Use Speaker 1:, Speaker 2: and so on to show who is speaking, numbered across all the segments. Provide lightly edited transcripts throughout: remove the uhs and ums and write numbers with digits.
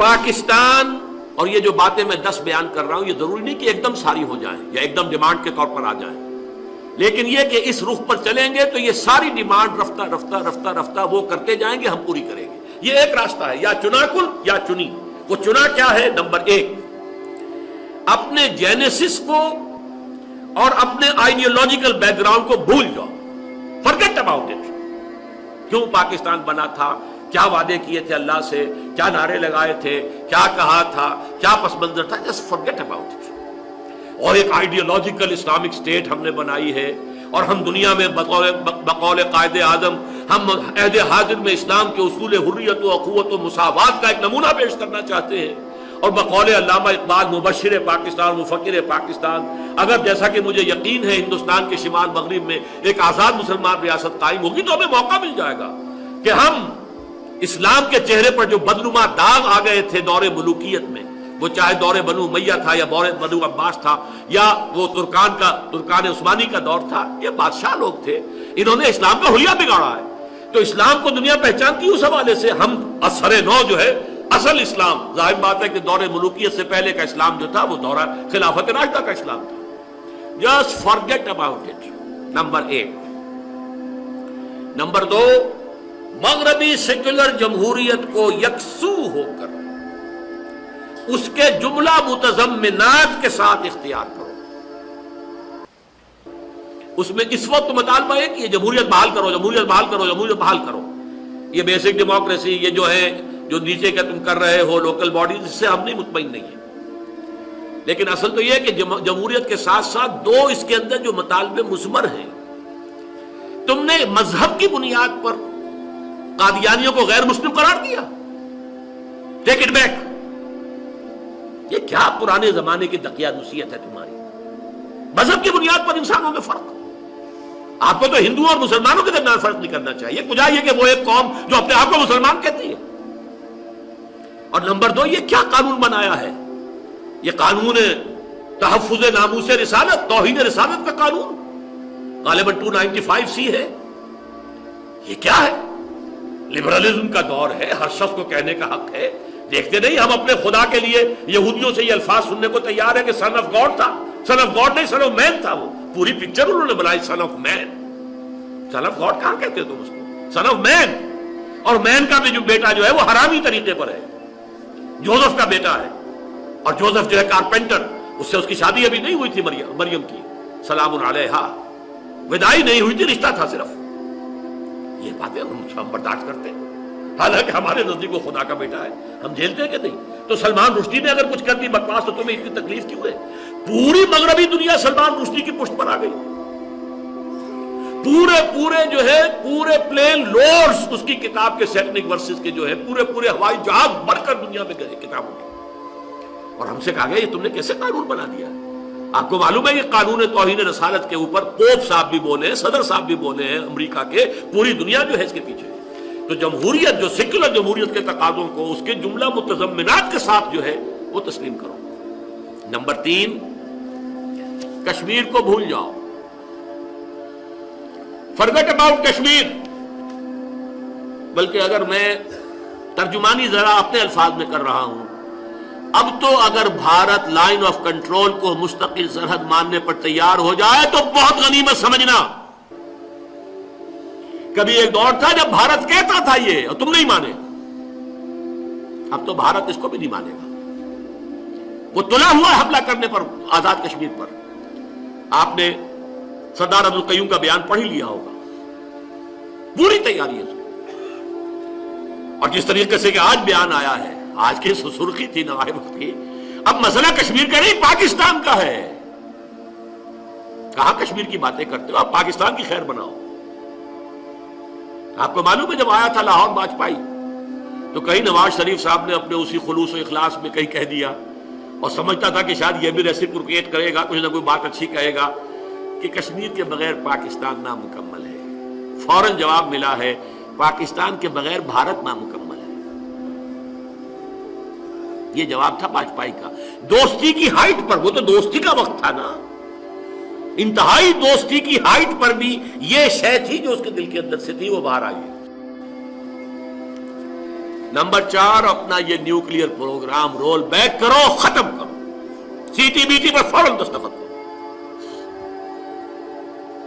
Speaker 1: پاکستان اور یہ جو باتیں میں 10 بیان کر رہا ہوں یہ ضروری نہیں کہ ایک دم ساری ہو جائیں یا ایک دم ڈیمانڈ کے طور پر آ جائیں، لیکن یہ کہ اس رخ پر چلیں گے تو یہ ساری ڈیمانڈ رفتہ رفتہ رفتہ رفتہ وہ کرتے جائیں گے، ہم پوری کریں گے۔ یہ ایک راستہ ہے، یا چنا کن یا چنی۔ وہ چنا کیا ہے؟ نمبر 1، اپنے جینیسس کو اور اپنے آئیڈیولوجیکل بیک گراؤنڈ کو بھول جاؤ، فرگیٹ اباؤٹ اٹ۔ کیوں پاکستان بنا تھا، کیا وعدے کیے تھے اللہ سے، کیا نعرے لگائے تھے، کیا کہا تھا، کیا پس منظر تھا، جسٹ فرگیٹ اباؤٹ اٹ۔ اور ایک آئیڈیولوجیکل اسلامک اسٹیٹ ہم نے بنائی ہے، اور ہم دنیا میں بقول قائد اعظم ہم عہد حاضر میں اسلام کے اصول حریت و اخوت و مساوات کا ایک نمونہ پیش کرنا چاہتے ہیں، اور بقول علامہ اقبال مبشر پاکستان مفکر پاکستان، اگر جیسا کہ مجھے یقین ہے ہندوستان کے شمال مغرب میں ایک آزاد مسلمان ریاست قائم ہوگی تو ہمیں موقع مل جائے گا کہ ہم اسلام کے چہرے پر جو بدنما داغ آ گئے تھے دور ملوکیت میں، وہ چاہے دور بنو امیہ تھا یا دور بنو عباس تھا یا وہ ترکان عثمانی کا دور تھا، یہ بادشاہ لوگ تھے، انہوں نے اسلام کا حلیہ بگاڑا ہے، تو اسلام کو دنیا پہچانتی اس حوالے سے ہم اثر نو جو ہے اصل اسلام، ظاہر بات ہے کہ دور ملوکیت سے پہلے کا اسلام جو تھا وہ دورہ خلافت راشدہ کا اسلام تھا۔ Just forget about it, number 1۔ Number 2، مغربی سیکولر جمہوریت کو یکسو ہو کر اس کے جملہ متضمنات کے ساتھ اختیار کرو۔ اس میں اس وقت مطالبہ ہے کہ جمہوریت بحال کرو، جمہوریت بحال کرو، جمہوریت بحال کرو، یہ بیسک ڈیموکریسی، یہ جو ہے جو نیچے کا تم کر رہے ہو لوکل باڈیز، اس سے ہم نہیں مطمئن نہیں ہیں، لیکن اصل تو یہ ہے کہ جمہوریت کے ساتھ ساتھ دو اس کے اندر جو مطالبے مثمر ہیں۔ تم نے مذہب کی بنیاد پر قادیانیوں کو غیر مسلم قرار دیا، ٹیک اٹ بیک۔ یہ کیا پرانے زمانے کی دقیانوسیت ہے تمہاری؟ مذہب کی بنیاد پر انسانوں میں فرق، آپ کو تو ہندوؤں اور مسلمانوں کے درمیان فرق نہیں کرنا چاہیے، کجا یہ کہ وہ ایک قوم جو اپنے آپ کو مسلمان کہتی ہے۔ اور نمبر 2، یہ کیا قانون بنایا ہے؟ یہ قانون تحفظ ناموس رسالت، توہین رسالت کا قانون، غالباً 295C ہے۔ یہ کیا ہے؟ لبرلزم کا دور ہے، ہر شخص کو کہنے کا حق ہے۔ دیکھتے نہیں ہم اپنے خدا کے لیے یہودیوں سے یہ الفاظ سننے کو تیار ہے کہ سن آف گاڈ تھا، سن آف گاڈ نہیں، سن آف مین تھا، وہ پوری پکچر انہوں نے بنائی son of man. Son of God کہاں کہتے تم اس کو؟ Son of man. اور مین کا بھی جو بیٹا جو ہے وہ حرامی طریقے پر ہے، جوزف کا بیٹا ہے، اور جوزف جو ہے کارپینٹر، اس سے اس کی شادی ابھی نہیں ہوئی تھی مریم کی سلام علیہا، وداعی نہیں ہوئی تھی، رشتہ تھا صرف۔ یہ باتیں ہم برداشت کرتے ہیں، حالانکہ ہمارے نزدیک وہ خدا کا بیٹا ہے، ہم جھیلتے ہیں کہ نہیں؟ تو سلمان رشدی نے اگر کچھ کر دی بکواس تو تمہیں اتنی تکلیف کیوں ہے؟ پوری مغربی دنیا سلمان رشدی کی پشت پر آ گئی، پورے جو ہے پورے پلین لورڈز اس کی کتاب کے سیٹنک ورسز کے جو ہے پورے ہوائی جہاز بڑھ کر دنیا میں گئے کتابوں کے، اور ہم سے کہا گیا یہ تم نے کیسے قانون بنا دیا؟ آپ کو معلوم ہے یہ قانون توہین رسالت کے اوپر پوپ صاحب بھی بولے ہیں، صدر صاحب بھی بولے ہیں امریکہ کے، پوری دنیا جو ہے اس کے پیچھے ہے۔ تو جمہوریت جو سیکولر جمہوریت کے تقاضوں کو اس کے جملہ متضمنات کے ساتھ جو ہے وہ تسلیم کرو۔ نمبر 3، کشمیر کو بھول جاؤ، فرگیٹ اباؤٹ کشمیر۔ بلکہ اگر میں ترجمانی ذرا اپنے الفاظ میں کر رہا ہوں، اب تو اگر بھارت لائن آف کنٹرول کو مستقل سرحد ماننے پر تیار ہو جائے تو بہت غنیمت سمجھنا۔ کبھی ایک دور تھا جب بھارت کہتا تھا یہ اور تم نہیں مانے، اب تو بھارت اس کو بھی نہیں مانے گا۔ وہ تلا ہوا حملہ کرنے پر آزاد کشمیر پر، آپ نے سردار عبدالقیوم کا بیان پڑھ ہی لیا ہوگا، پوری تیاری ہے۔ اور جس طریقے سے کہ آج بیان آیا ہے، آج کی سرخی تھی نوائے وقت کی، اب مسئلہ کشمیر کا نہیں پاکستان کا ہے۔ کہاں کشمیر کی باتیں کرتے ہو؟ آپ پاکستان کی خیر بناؤ۔ آپ کو معلوم ہے جب آیا تھا لاہور واجپئی تو کہیں نواز شریف صاحب نے اپنے اسی خلوص و اخلاص میں کہیں کہہ دیا، اور سمجھتا تھا کہ شاید یہ بھی ریسیپروکیٹ کرے گا، کچھ نہ کوئی بات اچھی کہے گا کہ کشمیر کے بغیر پاکستان نامکمل ہے۔ فوراً جواب ملا ہے پاکستان کے بغیر بھارت نامکمل ہے۔ یہ جواب تھا واجپئی کا، دوستی کی ہائٹ پر، وہ تو دوستی کا وقت تھا نا، انتہائی دوستی کی ہائٹ پر بھی یہ شے تھی جو اس کے دل کے اندر سے تھی، وہ باہر آئی۔ نمبر 4 اپنا یہ نیوکلیئر پروگرام رول بیک کرو، ختم کرو، سی ٹی بی ٹی پر فوراً دستخط کرو۔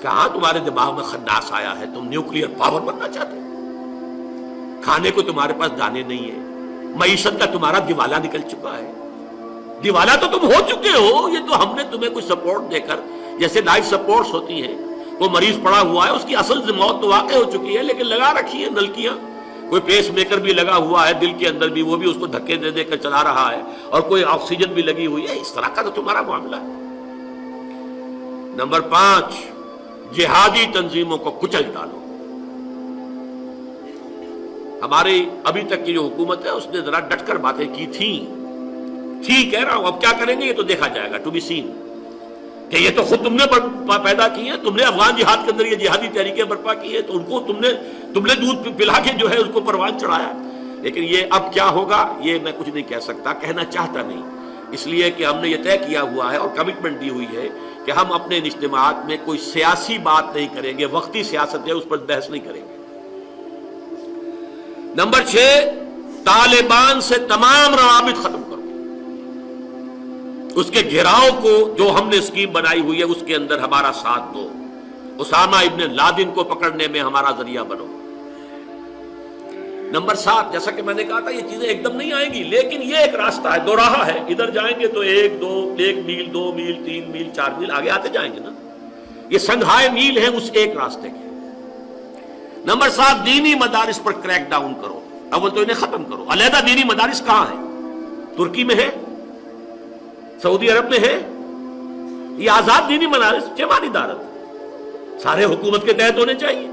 Speaker 1: کہاں تمہارے دماغ میں خناس آیا ہے؟ تم نیوکلیئر پاور بننا چاہتے ہو؟ کھانے کو تمہارے پاس دانے نہیں ہے، معیشت کا تمہارا دیوالا نکل چکا ہے۔ دیوالا تو تم ہو چکے ہو، یہ تو ہم نے تمہیں کچھ سپورٹ دے کر، جیسے لائف سپورٹس ہوتی ہیں، وہ مریض پڑا ہوا ہے، اس کی اصل موت تو واقع ہو چکی ہے، لیکن لگا رکھی ہے نلکیاں، کوئی پیس میکر بھی لگا ہوا ہے دل کے اندر بھی، وہ بھی اس کو دھکے دے دے کر چلا رہا ہے، اور کوئی آکسیجن بھی لگی ہوئی ہے۔ اس طرح کا تو تمہارا معاملہ ہے۔ نمبر 5 جہادی تنظیموں کو کچل ڈالو۔ ہماری ابھی تک کی جو حکومت ہے اس نے ذرا ڈٹ کر باتیں کی تھیں، ٹھیک کہہ رہا ہوں، اب کیا کریں گے یہ تو دیکھا جائے گا، ٹو بی سین، کہ یہ تو خود تم نے پیدا کی ہے، تم نے افغان جہاد کے اندر یہ جہادی تحریکیں برپا کی ہے، تو ان کو تم نے دودھ پلا کے جو ہے اس کو پروان چڑھایا، لیکن یہ اب کیا ہوگا یہ میں کچھ نہیں کہہ سکتا، کہنا چاہتا نہیں، اس لیے کہ ہم نے یہ طے کیا ہوا ہے اور کمٹمنٹ دی ہوئی ہے کہ ہم اپنے اجتماعات میں کوئی سیاسی بات نہیں کریں گے، وقتی سیاست ہے اس پر بحث نہیں کریں گے۔ نمبر 6 طالبان سے تمام روابط ختم کرو، اس کے گھیراؤ کو جو ہم نے اسکیم بنائی ہوئی ہے اس کے اندر ہمارا ساتھ دو، اسامہ ابن لادن کو پکڑنے میں ہمارا ذریعہ بنو۔ نمبر 7 جیسا کہ میں نے کہا تھا یہ چیزیں ایک دم نہیں آئیں گی، لیکن یہ ایک راستہ ہے، دو راہ ہے، ادھر جائیں گے تو 1 میل 2 میل 3 میل 4 میل آگے آتے جائیں گے نا، یہ سنگھائے میل ہیں اس ایک راستے کے۔ نمبر 7 دینی مدارس پر کریک ڈاؤن کرو، اول تو انہیں ختم کرو۔ علیحدہ دینی مدارس کہاں ہیں؟ ترکی میں ہے، سعودی عرب میں ہے، یہ آزاد دینی مدارس چمانی دارت سارے حکومت کے تحت ہونے چاہیے،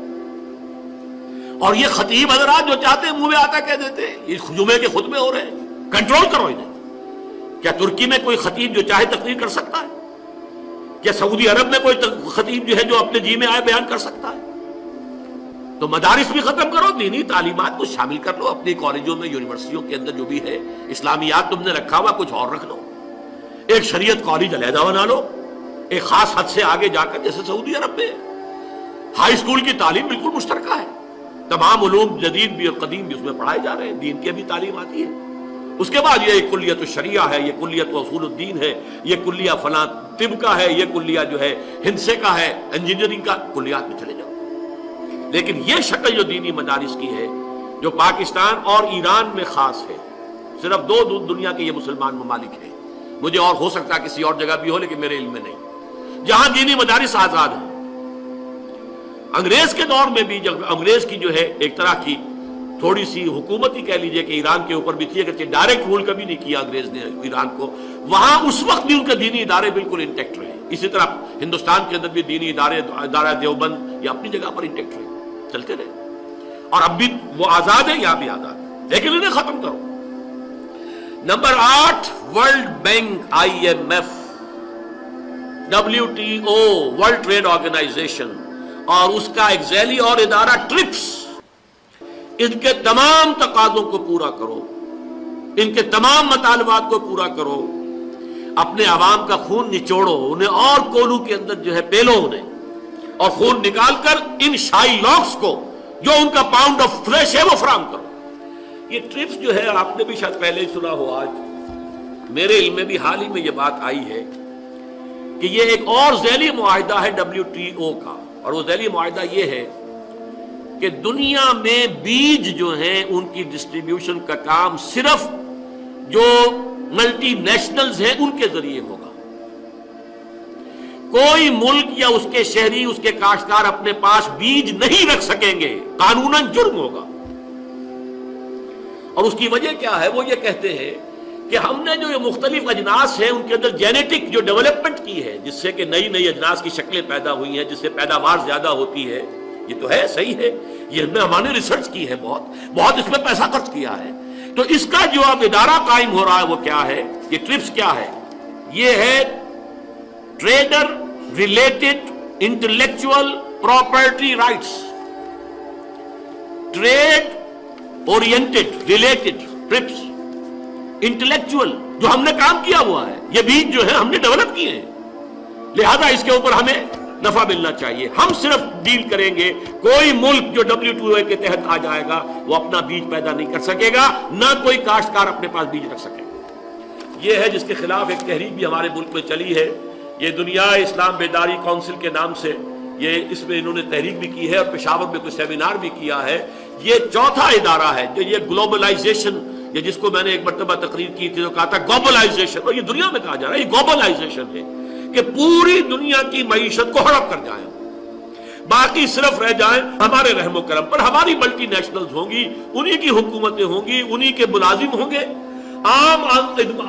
Speaker 1: اور یہ خطیب حضرات جو چاہتے ہیں منہ میں آتا کہہ دیتے ہیں، یہ جمعے کے خطبے ہو رہے ہیں، کنٹرول کرو انہیں۔ کیا ترکی میں کوئی خطیب جو چاہے تقریر کر سکتا ہے؟ کیا سعودی عرب میں کوئی خطیب جو ہے جو اپنے جی میں آئے بیان کر سکتا ہے؟ تو مدارس بھی ختم کرو، دینی تعلیمات کو شامل کر لو اپنی کالجوں میں، یونیورسٹیوں کے اندر جو بھی ہے، اسلامیات تم نے رکھا ہوا کچھ اور رکھ لو، ایک شریعت کالج علیحدہ بنا لو، ایک خاص حد سے آگے جا کر، جیسے سعودی عرب میں ہائی اسکول کی تعلیم بالکل مشترکہ ہے، تمام علوم جدید بھی اور قدیم بھی اس میں پڑھائے جا رہے ہیں، دین کی بھی تعلیم آتی ہے۔ اس کے بعد یہ کلیت الشریعہ ہے، یہ کلیت اصول الدین ہے، یہ کلیہ فلاں طب کا ہے، یہ کلیہ جو ہے ہندسے کا ہے، انجینئرنگ کا، کلیات میں چلے جاؤ۔ لیکن یہ شکل جو دینی مدارس کی ہے، جو پاکستان اور ایران میں خاص ہے، صرف 2 دنیا کے یہ مسلمان ممالک ہیں، مجھے اور ہو سکتا ہے کسی اور جگہ بھی ہو لیکن میرے علم میں نہیں، جہاں دینی مدارس آزاد ہیں۔ انگریز کے دور میں بھی جب انگریز کی جو ہے ایک طرح کی تھوڑی سی حکومت ہی کہہ لیجئے کہ ایران کے اوپر بھی تھی، اگرچہ ڈائریکٹ رول کبھی نہیں کیا انگریز نے ایران کو، وہاں اس وقت بھی ان کے دینی ادارے بالکل انٹیکٹ رہے۔ اسی طرح ہندوستان کے اندر بھی دینی ادارہ دیوبند یہ اپنی جگہ پر انٹیکٹ رہے، چلتے رہے، اور اب بھی وہ آزاد ہے، یہاں بھی آزاد ہے، لیکن انہیں ختم کرو۔ Number 8 world bank, IMF، WTO world trade organisation اور اس کا ایک ذیلی اور ادارہ ٹرپس، ان کے تمام تقاضوں کو پورا کرو، ان کے تمام مطالبات کو پورا کرو، اپنے عوام کا خون نچوڑو، انہیں اور کولو کے اندر جو ہے پیلو انہیں، اور خون نکال کر ان شائی لاکس کو جو ان کا پاؤنڈ آف فلیش ہے وہ فراہم کرو۔ یہ ٹرپس جو ہے آپ نے بھی شاید پہلے ہی سنا ہو، آج میرے علم میں بھی حال ہی میں یہ بات آئی ہے کہ یہ ایک اور ذیلی معاہدہ ہے WTO کا، اور وہ ذیلی معاہدہ یہ ہے کہ دنیا میں بیج جو ہیں ان کی ڈسٹریبیوشن کا کام صرف جو ملٹی نیشنلز ہیں ان کے ذریعے ہوگا، کوئی ملک یا اس کے شہری، اس کے کاشتکار اپنے پاس بیج نہیں رکھ سکیں گے، قانوناً جرم ہوگا۔ اور اس کی وجہ کیا ہے؟ وہ یہ کہتے ہیں کہ ہم نے جو یہ مختلف اجناس ہیں ان کے اندر جینیٹک جو ڈیولپمنٹ کی ہے، جس سے کہ نئی نئی اجناس کی شکلیں پیدا ہوئی ہیں، جس سے پیداوار زیادہ ہوتی ہے، یہ تو ہے، صحیح ہے، یہ ہم نے ریسرچ کی ہے، بہت اس میں پیسہ خرچ کیا ہے، تو اس کا جو اب ادارہ قائم ہو رہا ہے وہ کیا ہے؟ یہ ٹرپس کیا ہے؟ یہ ہے trader related intellectual property rights, trade oriented related TRIPS, intellectual جو ہم نے کام کیا ہوا ہے، یہ بیج جو ہے ہم نے ڈیولپ کیے ہیں، لہذا اس کے اوپر ہمیں نفع ملنا چاہیے. ہم صرف ڈیل کریں گے. کوئی ملک جو WTO کے تحت آ جائے گا وہ اپنا بیج پیدا نہیں کر سکے گا, نہ کوئی کاشتکار اپنے پاس بیج رکھ سکے گا. یہ ہے جس کے خلاف ایک تحریک بھی ہمارے ملک میں چلی ہے. یہ دنیا اسلام بیداری کونسل کے نام سے اس میں انہوں نے تحریک بھی کی ہے اور پشاور میں کوئی سیمینار بھی کیا ہے. یہ چوتھا ادارہ ہے جو یہ گلوبلائزیشن, یہ جس کو میں نے ایک مرتبہ تقریر کی تھی تو کہا تھا گلوبلائزیشن, اور یہ دنیا میں کہا جا رہا ہے یہ گلوبلائزیشن ہے کہ پوری دنیا کی معیشت کو ہڑپ کر جائیں, باقی صرف رہ جائیں ہمارے رحم و کرم پر. ہماری ملٹی نیشنلز ہوں گی, انہی کی حکومتیں ہوں گی, انہی کے ملازم ہوں گے. عام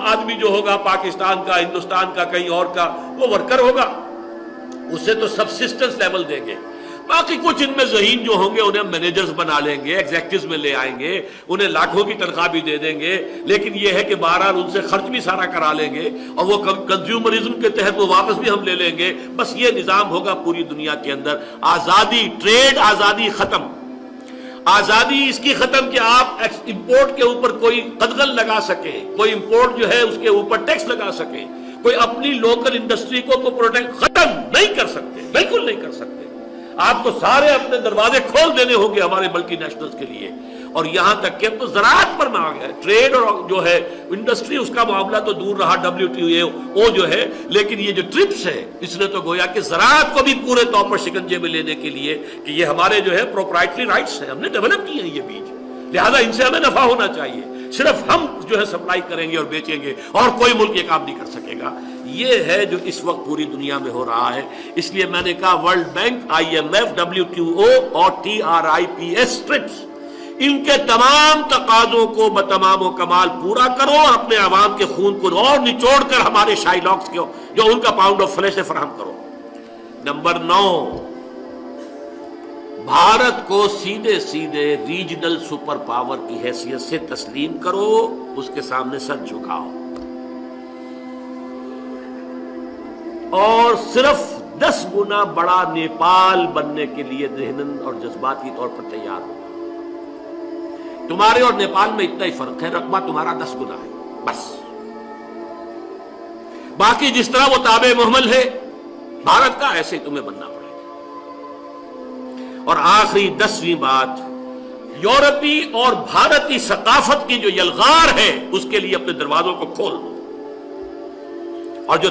Speaker 1: آدمی جو ہوگا پاکستان کا, ہندوستان کا, کہیں اور کا, وہ ورکر ہوگا, اسے تو سبسسٹنس لیول دیں گے. باقی کچھ ان میں ذہین جو ہوں گے انہیں مینیجرز بنا لیں گے, ایگزیکٹوز میں لے آئیں گے, انہیں لاکھوں کی تنخواہ بھی دے دیں گے. لیکن یہ ہے کہ بہرحال ان سے خرچ بھی سارا کرا لیں گے اور وہ کنزیومرزم کے تحت وہ واپس بھی ہم لے لیں گے. بس یہ نظام ہوگا پوری دنیا کے اندر. آزادی, ٹریڈ آزادی ختم. آزادی اس کی ختم کہ آپ امپورٹ کے اوپر کوئی قدغن لگا سکے, کوئی امپورٹ جو ہے اس کے اوپر ٹیکس لگا سکے, کوئی اپنی لوکل انڈسٹری کو پروٹیکٹ ختم نہیں کر سکتے, بالکل نہیں کر سکتے. آپ کو سارے اپنے دروازے کھول دینے ہوں گے ہمارے ملٹی نیشنلز کے لیے. اور یہاں تک کہ تو زراعت پر میں آ گیا, ٹریڈ اور جو ہے انڈسٹری اس کا معاملہ تو دور رہا, WTO جو ہے, لیکن یہ جو ٹرپس ہے اس نے تو گویا کہ زراعت کو بھی پورے طور پر شکنجے میں لینے کے لیے کہ یہ ہمارے جو ہے پروپرائٹری رائٹس ہیں, ہم نے ڈیولپ کیے ہیں یہ بیج, لہذا ان سے ہمیں نفع ہونا چاہیے. صرف ہم جو ہے سپلائی کریں گے اور بیچیں گے اور کوئی ملک یہ کام نہیں کر سکے گا. یہ ہے جو اس وقت پوری دنیا میں ہو رہا ہے. اس لیے میں نے کہا ورلڈ بینک, IMF, WTO اور TRIPS ٹرپس, ان کے تمام تقاضوں کو بتمام و کمال پورا کرو اور اپنے عوام کے خون کو اور نچوڑ کر ہمارے شائلوکس کو جو ان کا پاؤنڈ آف فلیش ہے فراہم کرو. نمبر 9, بھارت کو سیدھے سیدھے ریجنل سپر پاور کی حیثیت سے تسلیم کرو, اس کے سامنے سر جھکاؤ اور صرف 10 گنا بڑا نیپال بننے کے لیے ذہناً اور جذباتی طور پر تیار ہو. تمہارے اور نیپال میں اتنا ہی فرق ہے, رقبہ تمہارا 10 گنا ہے بس. باقی جس طرح وہ تابع محمل ہے بھارت کا, ایسے ہی تمہیں بننا پڑے گا. اور آخری 10ویں بات, یورپی اور بھارتی ثقافت کی جو یلغار ہے اس کے لیے اپنے دروازوں کو کھول دو. اور جو